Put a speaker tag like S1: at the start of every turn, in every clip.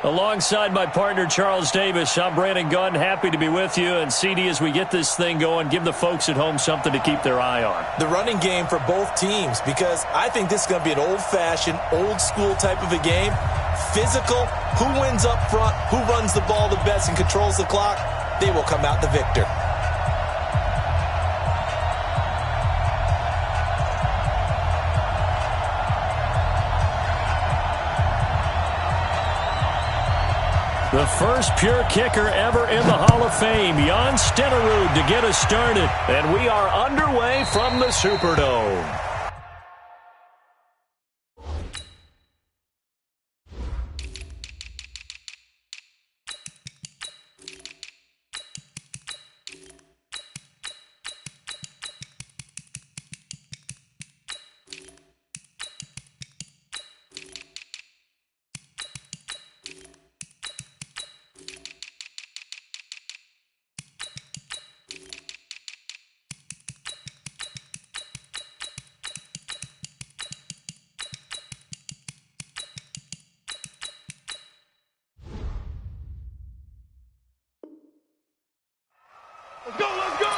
S1: Alongside my partner, Charles Davis, I'm Brandon Gunn. Happy to be with you. And, CD, as we get this thing going, give the folks at home something to keep their eye on.
S2: The running game for both teams, because I think this is going to be an old-fashioned, old-school type of a game. Physical, who wins up front, who runs the ball the best and controls the clock, they will come out the victor.
S1: The first pure kicker ever in the Hall of Fame, Jan Stenerud, to get us started. And we are underway from the Superdome.
S3: Let's go, let's go!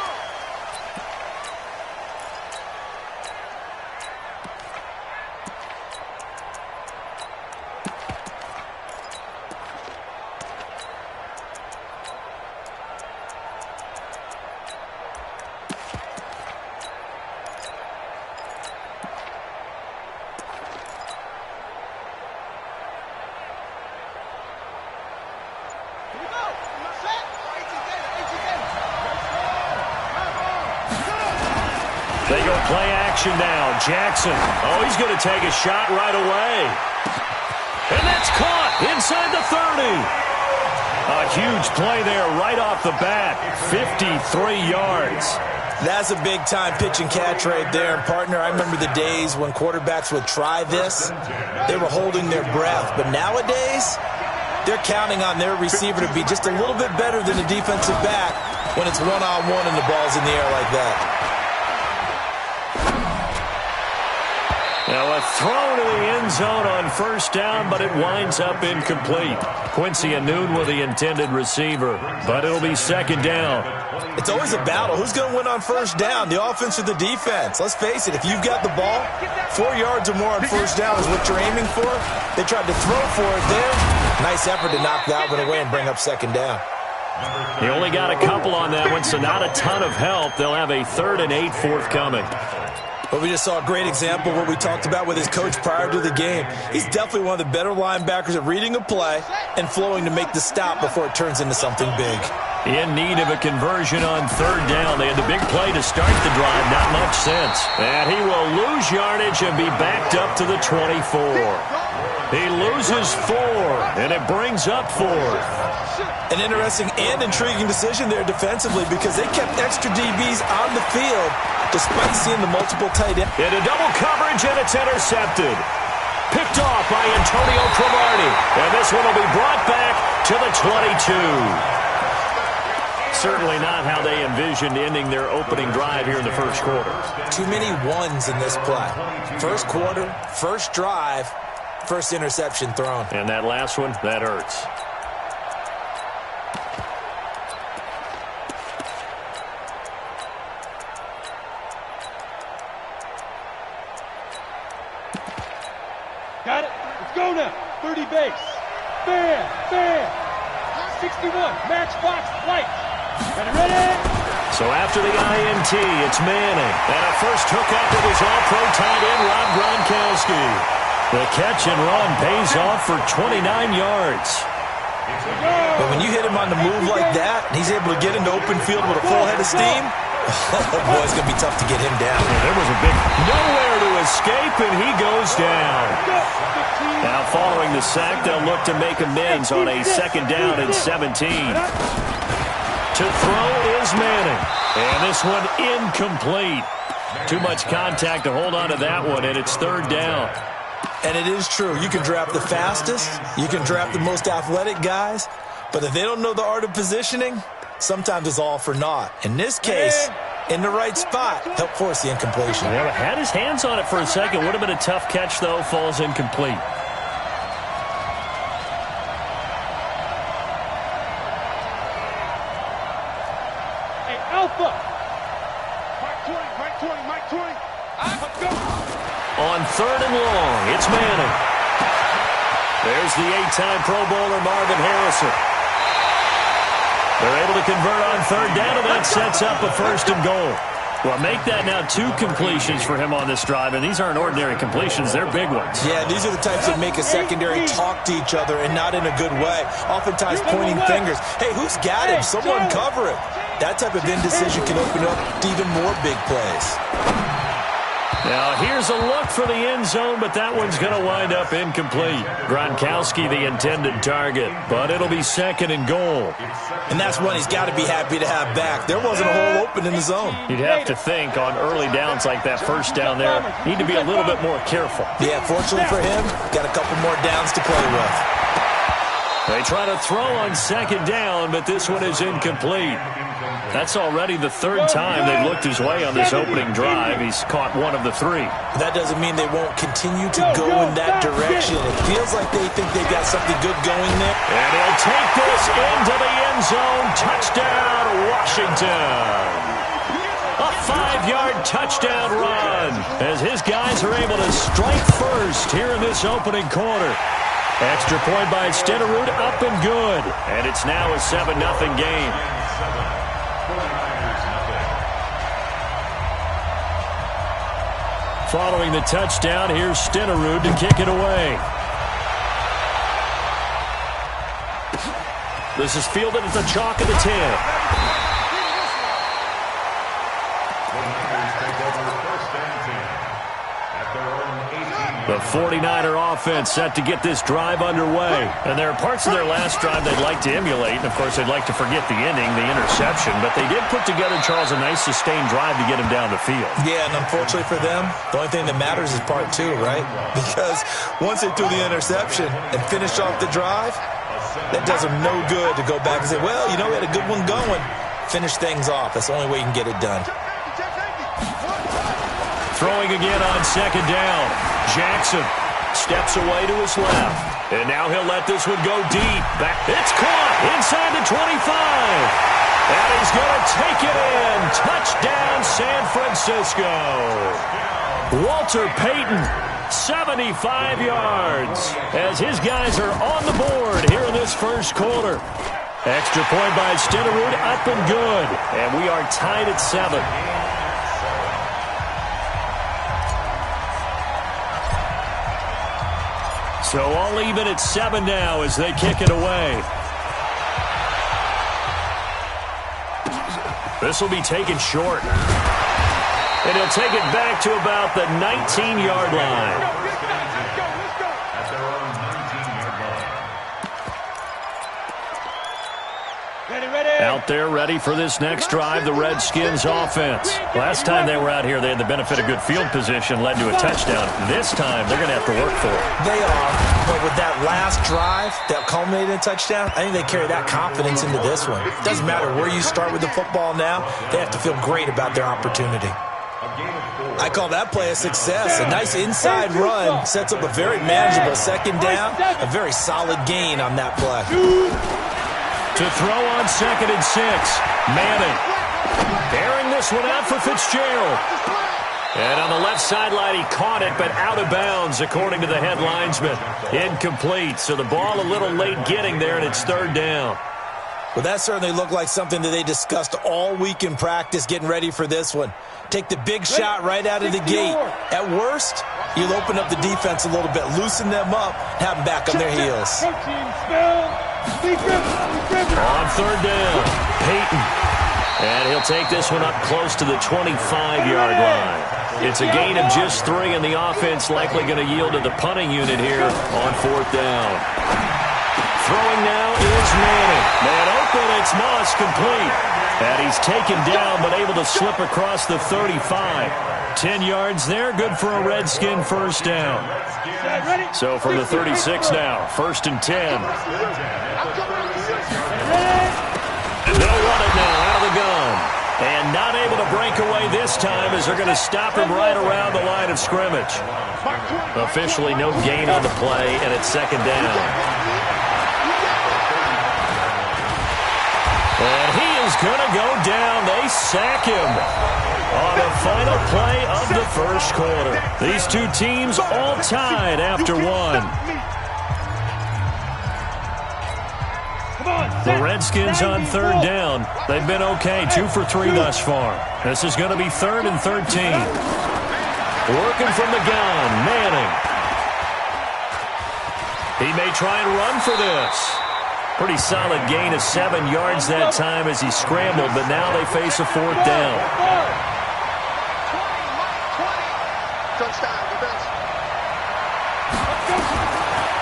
S1: They go play action now. Jackson. Oh, he's going to take a shot right away. And that's caught inside the 30. A huge play there right off the bat. 53 yards.
S2: That's a big-time pitch and catch right there. And, partner, I remember the days when quarterbacks would try this. They were holding their breath. But nowadays, they're counting on their receiver to be just a little bit better than the defensive back when it's one-on-one and the ball's in the air like that.
S1: Now a throw to the end zone on first down, but it winds up incomplete. Quincy Anoon with the intended receiver, but it'll be second down.
S2: It's always a battle. Who's going to win on first down, the offense or the defense? Let's face it, if you've got the ball, 4 yards or more on first down is what you're aiming for. They tried to throw for it there. Nice effort to knock that one away and bring up second down.
S1: He only got a couple on that one, so not a ton of help. They'll have a 3rd and 8 forthcoming.
S2: But we just saw a great example of what we talked about with his coach prior to the game. He's definitely one of the better linebackers at reading a play and flowing to make the stop before it turns into something big.
S1: In need of a conversion on 3rd down. They had the big play to start the drive. Not much sense. And he will lose yardage and be backed up to the 24. He loses 4, and it brings up 4th.
S2: An interesting and intriguing decision there defensively because they kept extra DBs on the field despite seeing the multiple tight ends.
S1: Into double coverage, and it's intercepted. Picked off by Antonio Cromartie. And this one will be brought back to the 22. Certainly not how they envisioned ending their opening drive here in the first quarter.
S2: Too many ones in this play. First quarter, first drive, first interception thrown.
S1: And that last one, that hurts.
S3: Got it. Let's go now. 30 base. Fair. 61. Match box. Light. Got it ready.
S1: So after the INT, it's Manning. And a first hookup with his all-pro tight end, Rob Gronkowski. The catch and run pays off for 29 yards.
S2: But when you hit him on the move like that, and he's able to get into open field with a full head of steam, oh boy, it's going to be tough to get him down.
S1: Well, there was a big nowhere to escape, and he goes down. Now following the sack, they'll look to make amends on a 2nd down and 17. To throw is Manning. And this one incomplete. Too much contact to hold on to that one, and it's 3rd down.
S2: And it is true. You can draft the fastest. You can draft the most athletic guys. But if they don't know the art of positioning, sometimes it's all for naught. In this case, in the right spot, helped force the incompletion.
S1: Yeah, had his hands on it for a second. Would have been a tough catch, though. Falls incomplete.
S3: Alpha. Mike 20. Let's go.
S1: On 3rd and long, it's Manning. There's the 8-time Pro Bowler Marvin Harrison. They're able to convert on 3rd down, and that sets up a 1st and goal. Well, make that now 2 completions for him on this drive, and these aren't ordinary completions. They're big ones.
S2: Yeah, these are the types that make a secondary talk to each other and not in a good way. Oftentimes pointing fingers. Hey, who's got him? Someone cover it. That type of indecision can open up to even more big plays.
S1: Now, here's a look for the end zone, but that one's going to wind up incomplete. Gronkowski, the intended target, but it'll be 2nd and goal.
S2: And that's one he's got to be happy to have back. There wasn't a hole open in the zone.
S1: You'd have to think on early downs like that 1st down there, need to be a little bit more careful.
S2: Yeah, fortunately for him, got a couple more downs to play with.
S1: They try to throw on 2nd down, but this one is incomplete. That's already the 3rd time they've looked his way on this opening drive. He's caught 1 of the 3.
S2: That doesn't mean they won't continue to go in that direction. It feels like they think they've got something good going there.
S1: And he'll take this into the end zone. Touchdown, Washington. A 5-yard touchdown run as his guys are able to strike first here in this opening quarter. Extra point by Stenerud, up and good. And it's now a 7-0 game. Following the touchdown, here's Stenerud to kick it away. This is fielded at the chalk of the 10. The 49er offense set to get this drive underway. And there are parts of their last drive they'd like to emulate. And, of course, they'd like to forget the inning, the interception. But they did put together, Charles, a nice sustained drive to get him down the field.
S2: Yeah, and unfortunately for them, the only thing that matters is part 2, right? Because once they threw the interception and finished off the drive, that does them no good to go back and say, well, you know, we had a good one going. Finish things off. That's the only way you can get it done.
S1: Throwing again on 2nd down. Jackson steps away to his left. And now he'll let this one go deep. Back. It's caught inside the 25. And he's going to take it in. Touchdown, San Francisco. Walter Payton, 75 yards, as his guys are on the board here in this 1st quarter. Extra point by Stenerud, up and good. And we are tied at 7. So all even at 7 now as they kick it away. This will be taken short. And he'll take it back to about the 19-yard line. Out there ready for this next drive, the Redskins offense. Last time they were out here, they had the benefit of good field position, led to a touchdown. This time, they're going to have to work for it.
S2: They are, but with that last drive that culminated in a touchdown, I think they carry that confidence into this one. It doesn't matter where you start with the football now, they have to feel great about their opportunity. I call that play a success. A nice inside run sets up a very manageable 2nd down, a very solid gain on that play.
S1: To throw on 2nd and 6. Manning bearing this one out for Fitzgerald. And on the left sideline, he caught it, but out of bounds, according to the head linesman. Incomplete, so the ball a little late getting there, and it's 3rd down.
S2: Well, that certainly looked like something that they discussed all week in practice, getting ready for this one. Take the big shot right out of the gate. At worst, you'll open up the defense a little bit, loosen them up, have them back on their heels.
S1: On 3rd down, Payton. And he'll take this one up close to the 25-yard line. It's a gain of just 3, and the offense likely going to yield to the punting unit here on 4th down. Throwing now is Manning. Man open, it's Moss, complete. And he's taken down, but able to slip across the 35. 10 yards there, good for a Redskin 1st down. So from the 36 now, 1st and 10. They'll run it now out of the gun. And not able to break away this time as they're going to stop him right around the line of scrimmage. Officially no gain on the play, and it's 2nd down. And he is going to go down. They they sack him on the final play of the first quarter. These two teams all tied after one. The Redskins on third down. They've been okay, 2 for 3 thus far. This is going to be 3rd and 13. Working from the gun, Manning. He may try and run for this. Pretty solid gain of 7 yards that time as he scrambled, but now they face a 4th down.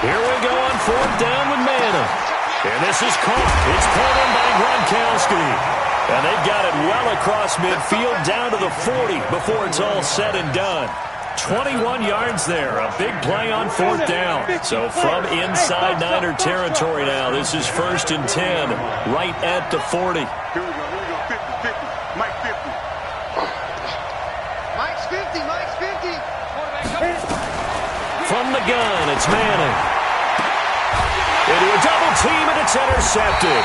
S1: Here we go on 4th down with Manning. And this is caught. It's pulled in by Gronkowski. And they've got it well across midfield down to the 40 before it's all said and done. 21 yards there. A big play on 4th down. So from inside Niner territory now, this is 1st and 10, right at the 40.
S4: Here we go. 50. Mike 50. Mike's 50.
S1: From the gun, it's Manning. Into a double team, and it's intercepted.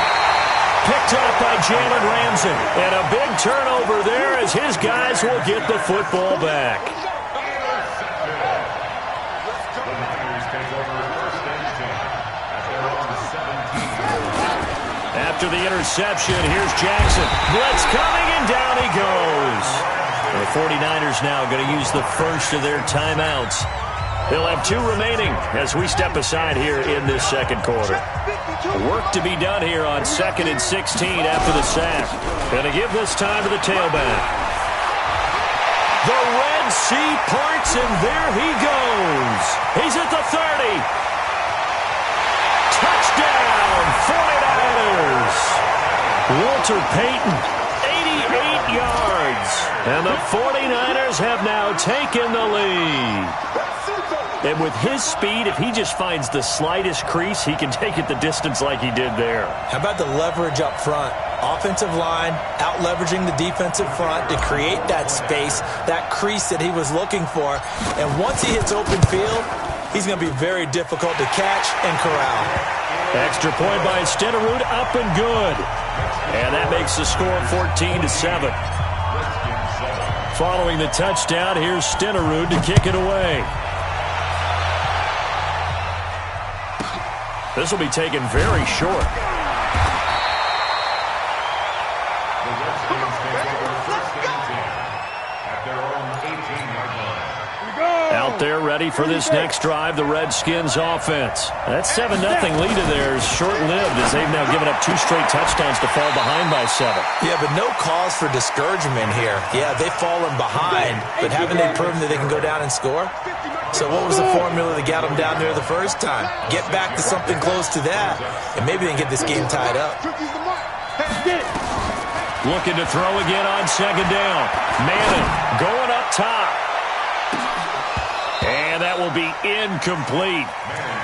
S1: Picked up by Jalen Ramsey. And a big turnover there as his guys will get the football back. After the interception, here's Jackson. Blitz coming, and down he goes. The 49ers now going to use the first of their timeouts. They'll have 2 remaining as we step aside here in this second quarter. Work to be done here on 2nd and 16 after the sack. Going to give this time to the tailback. The Red Sea parts, and there he goes. He's at the 30. Touchdown, 49ers. Walter Payton, 88 yards. And the 49ers have now taken the lead. And with his speed, if he just finds the slightest crease, he can take it the distance like he did there.
S2: How about the leverage up front? Offensive line out-leveraging the defensive front to create that space, that crease that he was looking for. And once he hits open field, he's going to be very difficult to catch and corral.
S1: Extra point by Stenerud, up and good. And that makes the score 14-7. Following the touchdown, here's Stenerud to kick it away. This will be taken very short. Out there ready for this next drive, the Redskins offense. That 7-0 lead of theirs short-lived as they've now given up 2 straight touchdowns to fall behind by 7.
S2: Yeah, but no cause for discouragement here. Yeah, they've fallen behind, but haven't they proven that they can go down and score? So what was the formula that got them down there the first time? Get back to something close to that, and maybe they can get this game tied up.
S1: Looking to throw again on 2nd down. Manning going up top. And that will be incomplete.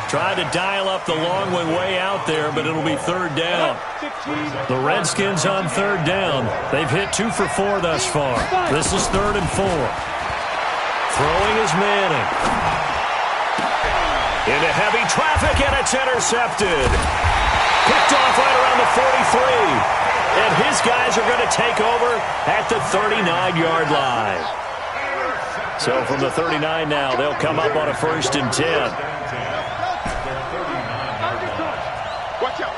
S1: Tried to dial up the long way out there, but it'll be 3rd down. The Redskins on 3rd down. They've hit 2 for 4 thus far. This is 3rd and 4. Throwing is Manning. Into heavy traffic, and it's intercepted. Picked off right around the 43. And his guys are going to take over at the 39-yard line. So from the 39 now, they'll come up on a 1st and 10.
S4: Watch out.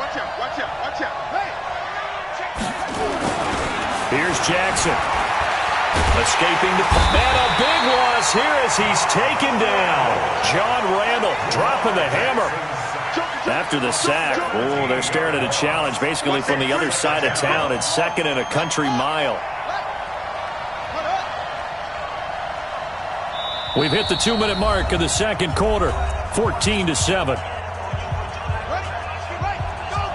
S1: Here's Jackson. Escaping the... And a big loss here as he's taken down. John Randall dropping the hammer. After the sack, they're staring at a challenge basically from the other side of town. It's 2nd and a country mile. We've hit the 2-minute mark of the second quarter, 14-7.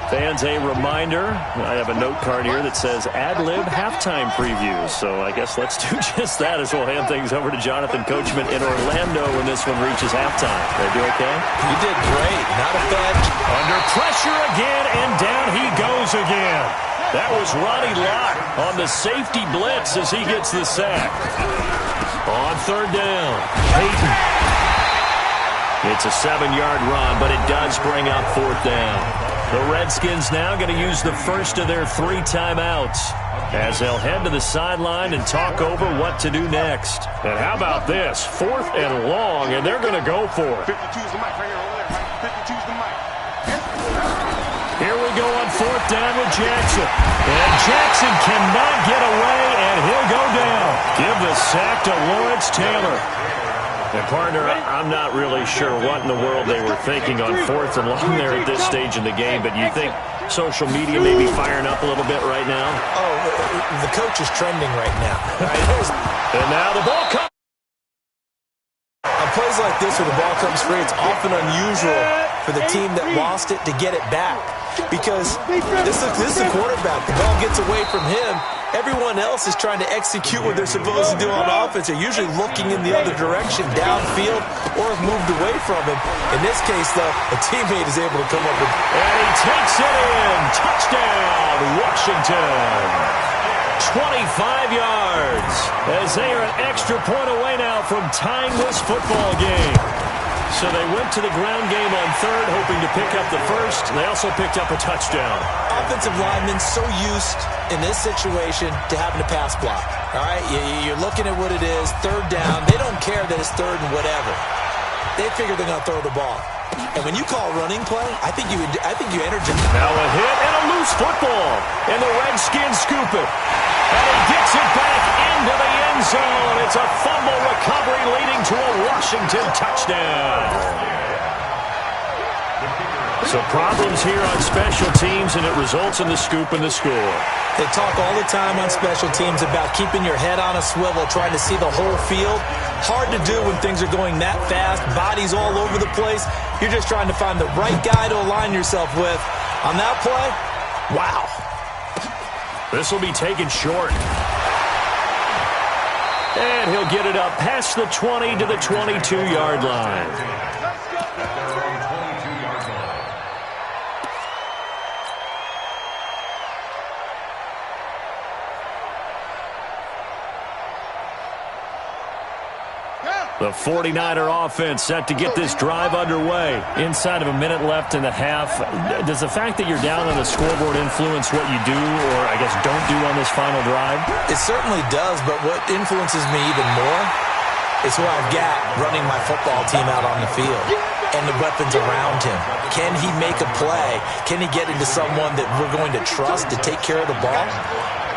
S1: Fans, a reminder, I have a note card here that says ad-lib halftime previews. So I guess let's do just that as we'll hand things over to Jonathan Coachman in Orlando when this one reaches halftime. Did I do okay?
S2: You did great. Not a bad...
S1: Under pressure again, and down he goes again. That was Ronnie Lott on the safety blitz as he gets the sack. On 3rd down, Payton. It's a 7-yard run, but it does bring up 4th down. The Redskins now going to use the first of their 3 timeouts as they'll head to the sideline and talk over what to do next. And how about this? 4th and long, and they're going to go for it.
S4: 52's the mic right here over there, right? 52's the mic.
S1: Here we go on 4th down with Jackson. And Jackson cannot get away, and he'll go down. Give the sack to Lawrence Taylor. And, partner, I'm not really sure what in the world they were thinking on 4th and long there at this stage in the game, but you think social media may be firing up a little bit right now?
S2: Oh, the coach is trending right now. Right?
S1: And now the ball comes.
S2: On plays like this where the ball comes free, it's often unusual for the team that lost it to get it back. Because this is a quarterback. The ball gets away from him. Everyone else is trying to execute what they're supposed to do on offense. They're usually looking in the other direction, downfield, or have moved away from him. In this case, though, a teammate is able to come up with...
S1: And he takes it in. Touchdown, Washington. 25 yards as they are an extra point away now from tying this football game. So they went to the ground game on 3rd, hoping to pick up the first. They also picked up a touchdown.
S2: Offensive linemen so used in this situation to having to pass block. All right, you're looking at what it is, 3rd down. They don't care that it's 3rd and whatever. They figure they're going to throw the ball. And when you call a running play, I think you energize.
S1: Now a hit and a loose football, and the Redskins scoop it. And he gets it back into the end zone. It's a fumble recovery leading to a Washington touchdown. So problems here on special teams, and it results in the scoop and the score.
S2: They talk all the time on special teams about keeping your head on a swivel, trying to see the whole field. Hard to do when things are going that fast, bodies all over the place. You're just trying to find the right guy to align yourself with. On that play, wow.
S1: This will be taken short. And he'll get it up past the 20 to the 22-yard line. The 49er offense set to get this drive underway. Inside of a minute left in the half, does the fact that you're down on the scoreboard influence what you do, or I guess don't do on this final drive?
S2: It certainly does, but what influences me even more is who I've got running my football team out on the field and the weapons around him. Can he make a play? Can he get into someone that we're going to trust to take care of the ball?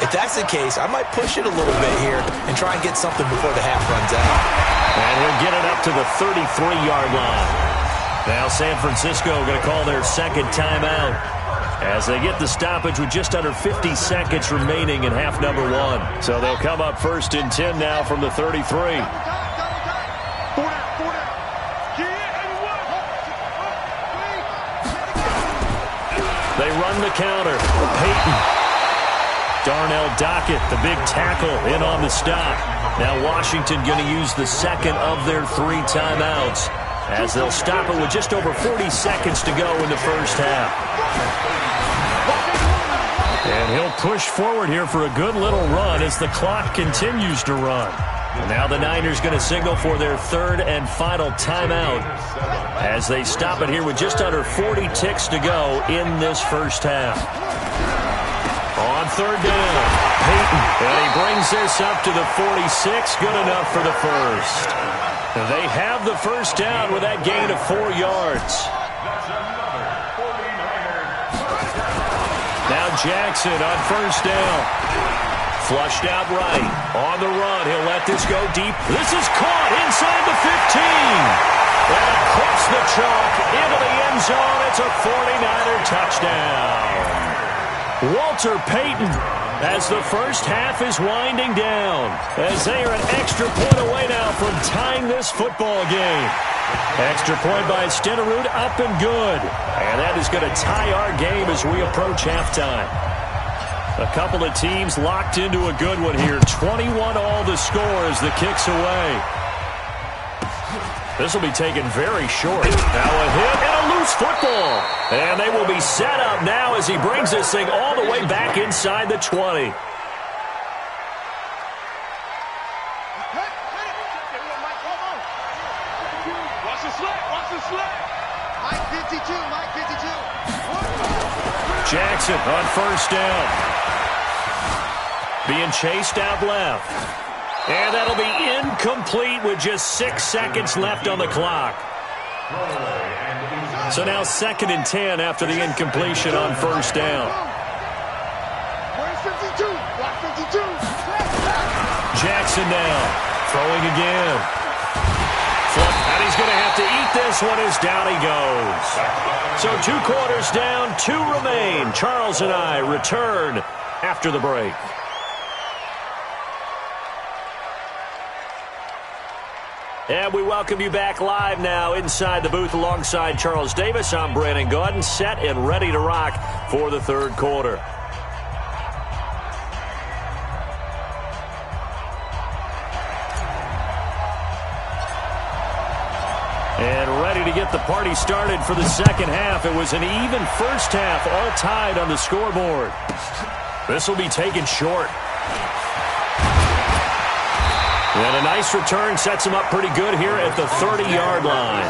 S2: If that's the case, I might push it a little bit here and try and get something before the half runs out.
S1: And he'll get it up to the 33-yard line. Now San Francisco going to call their second timeout as they get the stoppage with just under 50 seconds remaining in half number 1. So they'll come up 1st and 10 now from the 33. They run the counter. Peyton. Darnell Dockett, the big tackle, in on the stop. Now Washington going to use the second of their 3 timeouts as they'll stop it with just over 40 seconds to go in the first half. And he'll push forward here for a good little run as the clock continues to run. And now the Niners going to signal for their 3rd and final timeout as they stop it here with just under 40 ticks to go in this first half. On 3rd down, Peyton, and he brings this up to the 46, good enough for the first. They have the first down with that gain of 4 yards. Now Jackson on 1st down. Flushed out right. On the run, he'll let this go deep. This is caught inside the 15. And across the chalk into the end zone. It's a 49er touchdown. Walter Payton as the first half is winding down as they are an extra point away now from tying this football game. Extra point by Stenerud, up and good. And that is going to tie our game as we approach halftime. A couple of teams locked into a good one here. 21 all the score as the kick's away. This will be taken very short. Now a hit and a loose football. And they will be set up now as he brings this thing all the way back inside the 20.
S4: Watch the sled. Mike 52.
S1: Jackson on first down. Being chased out left. And that'll be incomplete with just 6 seconds left on the clock. So now 2nd and 10 after the incompletion on first down. Jackson now throwing again. And he's going to have to eat this one as down he goes. So 2 quarters down, 2 remain. Charles and I return after the break. And we welcome you back live now inside the booth alongside Charles Davis. I'm Brandon Gaudin, set and ready to rock for the 3rd quarter. And ready to get the party started for the 2nd half. It was an even first half, all tied on the scoreboard. This will be taken short. And a nice return sets him up pretty good here at the 30-yard line.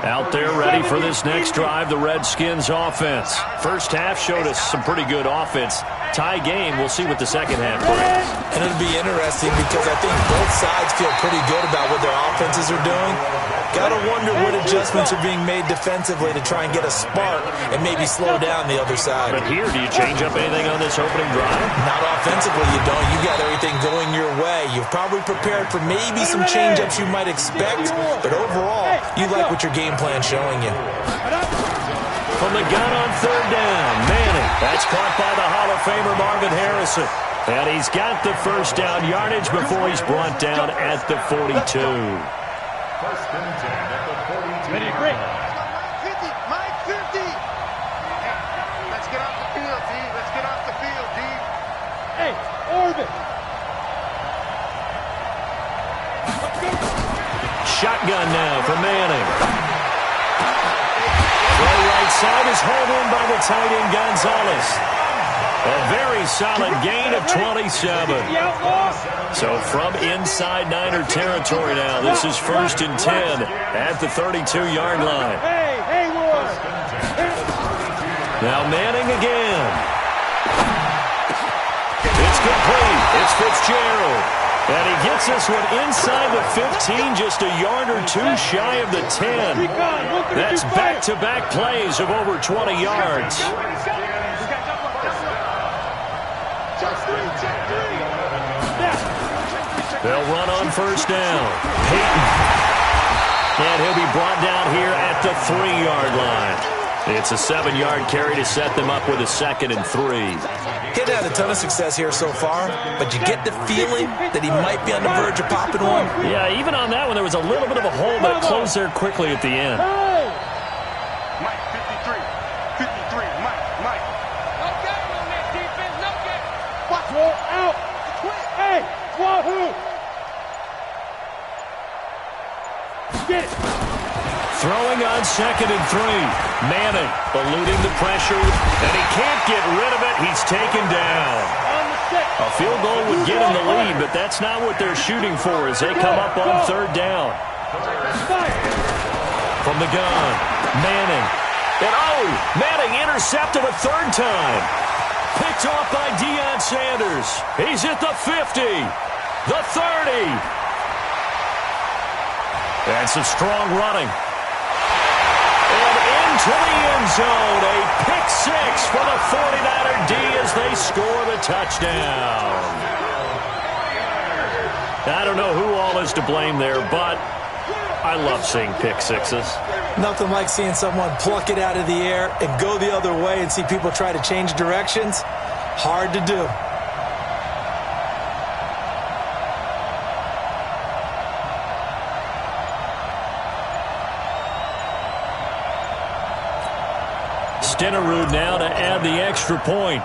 S1: Out there ready for this next drive, the Redskins offense. First half showed us some pretty good offense. Tie game, we'll see what the 2nd half brings.
S2: And it'll be interesting because I think both sides feel pretty good about what their offenses are doing. Got to wonder what adjustments are being made defensively to try and get a spark and maybe slow down the other side.
S1: But here, do you change up anything on this opening drive?
S2: Not offensively, you don't. You got everything going your way. You've probably prepared for maybe some change-ups you might expect, but overall, you like what your game plan's showing you.
S1: From the gun on 3rd down, Manning. That's caught by the Hall of Famer Marvin Harrison. And he's got the first down yardage before he's brought down at the 42.
S3: Ready to break.
S4: 50, Mike 50. Let's get off the field, D. Let's get off the field, D.
S3: Hey, orbit.
S1: Shotgun now for Manning. Throw right side is hauled in by the tight end Gonzalez. A very solid gain of 27. So from inside Niner territory now, this is 1st and 10 at the 32-yard line. Now Manning again. It's complete. It's Fitzgerald. And he gets this one inside the 15, just a yard or 2 shy of the 10. That's back-to-back plays of over 20 yards. They'll run on first down. Peyton. And he'll be brought down here at the 3-yard line. It's a 7-yard carry to set them up with a 2nd and 3.
S2: He had a ton of success here so far, but you get the feeling that he might be on the verge of popping one.
S1: Yeah, even on that one, there was a little bit of a hole, but it closed there quickly at the end.
S4: Mike 53. 53, Mike.
S3: No game on that defense, no game. Watch roll out. Hey, Wahoo. Get it.
S1: Throwing on 2nd and 3. Manning eluding the pressure, and he can't get rid of it. He's taken down. A field goal would get him the lead, but that's not what they're shooting for as they come up on 3rd down. From the gun, Manning. And Manning intercepted a 3rd time. Picked off by Deion Sanders. He's at the 50, the 30. That's some strong running. And into the end zone, a pick 6 for the 49er D as they score the touchdown. I don't know who all is to blame there, but I love seeing pick sixes.
S2: Nothing like seeing someone pluck it out of the air and go the other way and see people try to change directions. Hard to do.
S1: Stenerud now to add the extra point.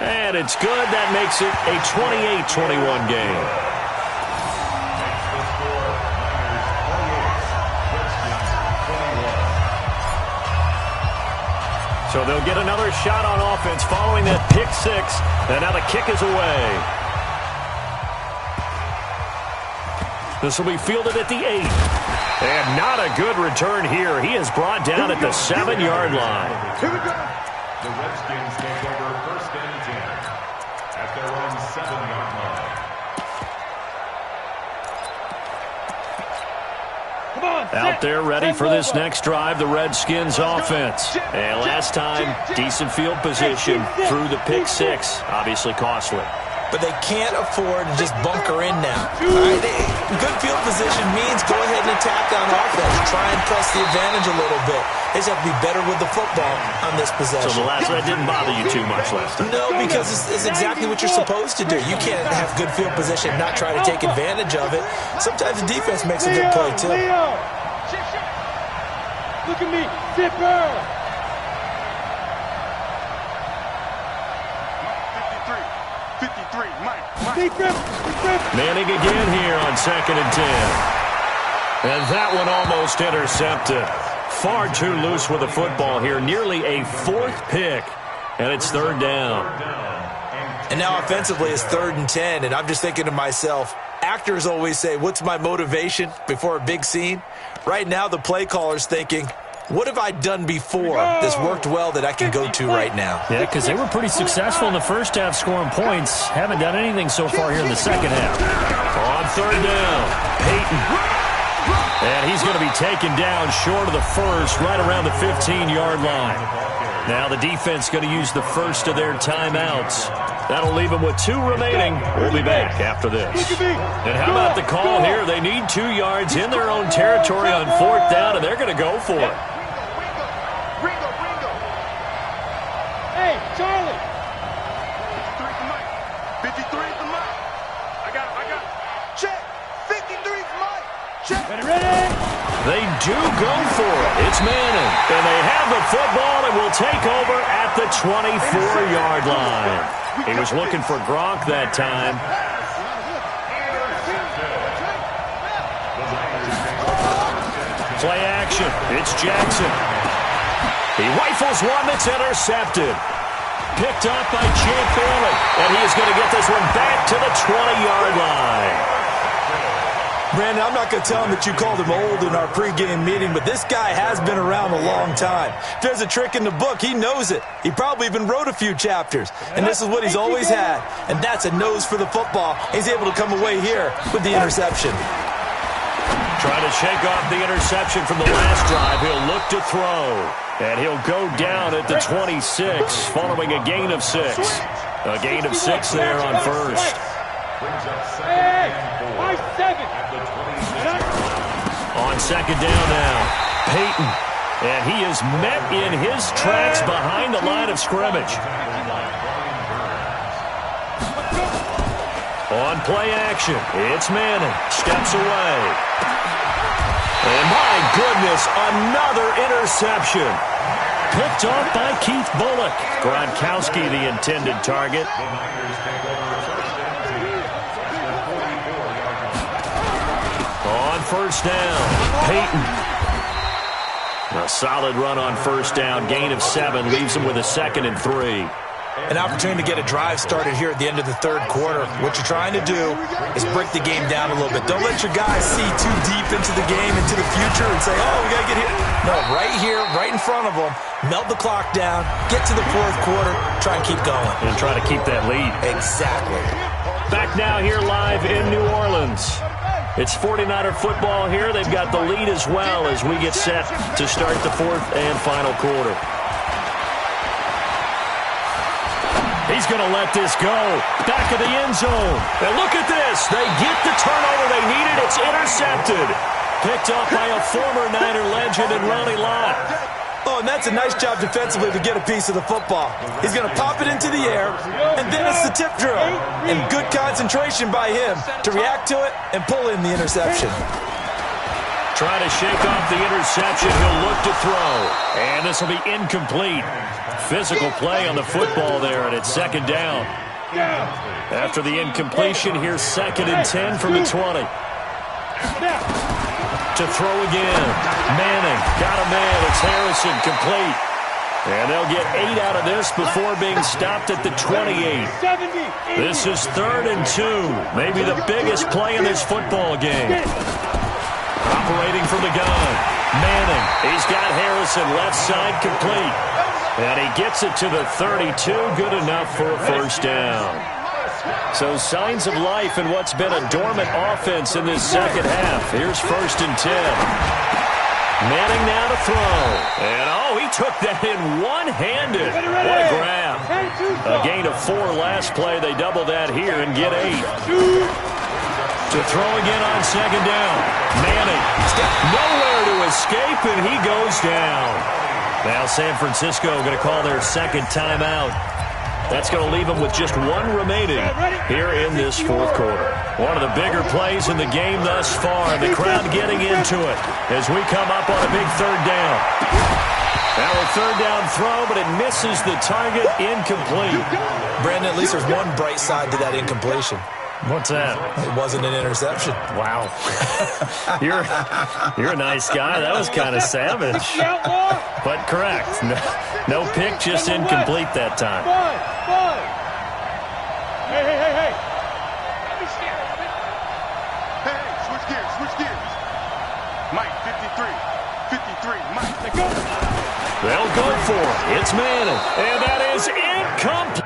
S1: And it's good. That makes it a 28-21 game. So they'll get another shot on offense following that pick 6. And now the kick is away. This will be fielded at the 8. And not a good return here. He is brought down at the 7-yard line.
S4: Here we go.
S5: The Redskins take over 1st and 10 at their own 7-yard line.
S1: Out there ready for this next drive, the Redskins offense. And last time, decent field position through the pick six. Obviously costly.
S2: But they can't afford to just bunker in now. All right, good field position means go ahead and attack on offense. Try and press the advantage a little bit. They just have to be better with the football on this possession.
S1: So the last that didn't bother you too much last time?
S2: No, because it's exactly what you're supposed to do. You can't have good field position and not try to take advantage of it. Sometimes the defense makes a good play, too.
S3: Look at me. Zipper.
S4: 53, Mike.
S1: Manning again here on 2nd and 10. And that one almost intercepted. Far too loose with the football here. Nearly a 4th pick. And it's 3rd down.
S2: And now offensively it's 3rd and 10. And I'm just thinking to myself, actors always say, what's my motivation before a big scene? Right now the play caller's thinking, what have I done before that's worked well that I can go to right now?
S6: Yeah, because they were pretty successful in the first half scoring points. Haven't done anything so far here in the second half.
S1: On 3rd down, Peyton. And he's going to be taken down short of the first, right around the 15-yard line. Now the defense going to use the first of their timeouts. That'll leave them with 2 remaining. We'll be back after this. And how about the call here? They need 2 yards in their own territory on 4th down, and they're going to go for it.
S4: Ringo.
S3: Hey, Charlie.
S4: 53 for Mike. 53 for Mike. I got him. Check. 53 for Mike. Check.
S3: Ready?
S1: They do go for it. It's Manning. And they have the football and will take over at the 24-yard line. He was looking for Gronk that time. Play action. It's Jackson. He rifles one that's intercepted. Picked up by Champ Bailey. And he is going to get this one back to the 20-yard line.
S2: Brandon, I'm not going to tell him that you called him old in our pregame meeting, but this guy has been around a long time. If there's a trick in the book, he knows it. He probably even wrote a few chapters, and this is what he's always had, and that's a nose for the football. He's able to come away here with the interception.
S1: Trying to shake off the interception from the last drive. He'll look to throw, and he'll go down at the 26 following a gain of 6. A gain of 6 there on first.
S3: Hey, 7.
S1: On 2nd down now, Peyton. And he is met in his tracks behind the line of scrimmage. On play action, it's Manning. Steps away. And my goodness, another interception. Picked off by Keith Bullock. Gronkowski the intended target. On 1st down, Peyton. A solid run on 1st down. Gain of 7 leaves him with a 2nd and 3.
S2: An opportunity to get a drive started here at the end of the 3rd quarter. What you're trying to do is break the game down a little bit. Don't let your guys see too deep into the game, into the future, and say, oh, we got to get here. No, right here, right in front of them, melt the clock down, get to the 4th quarter, try and keep going.
S1: And try to keep that lead.
S2: Exactly.
S1: Back now here live in New Orleans. It's 49er football here. They've got the lead as well as we get set to start the 4th and final quarter. He's going to let this go. Back of the end zone. And look at this. They get the turnover they needed. It's intercepted. Picked up by a former Niner legend in Ronnie Lott.
S2: Oh, and that's a nice job defensively to get a piece of the football. He's going to pop it into the air, and then it's the tip drill. And good concentration by him to react to it and pull in the interception.
S1: Trying to shake off the interception. He'll look to throw. And this will be incomplete. Physical play on the football there, and it's 2nd down. After the incompletion, here's 2nd and 10 from the 20. To throw again. Manning got a man. It's Harrison, complete. And they'll get 8 out of this before being stopped at the 28. This is 3rd and 2. Maybe the biggest play in this football game. operating from the gun. Manning, he's got Harrison left side complete. And he gets it to the 32, good enough for a first down. So signs of life in what's been a dormant offense in this second half. Here's 1st and 10. Manning now to throw. And, he took that in one-handed. What a grab. A gain of 4 last play. They double that here and get 8. To throw again on 2nd down. Manning, nowhere to escape, and he goes down. Now San Francisco going to call their second timeout. That's going to leave them with just 1 remaining here in this 4th quarter. One of the bigger plays in the game thus far. The crowd getting into it as we come up on a big 3rd down. Now a 3rd down throw, but it misses the target, incomplete.
S2: Brandon, at least there's one bright side to that incompletion.
S6: What's that?
S2: It wasn't an interception.
S6: Wow. You're a nice guy. That was kind of savage. But correct. No pick, just incomplete that time.
S3: Fine. Hey. Let me see it.
S4: Hey, switch gears. Mike, 53, Mike.
S3: Let go.
S1: They'll go for it. It's Manning. And that is incomplete.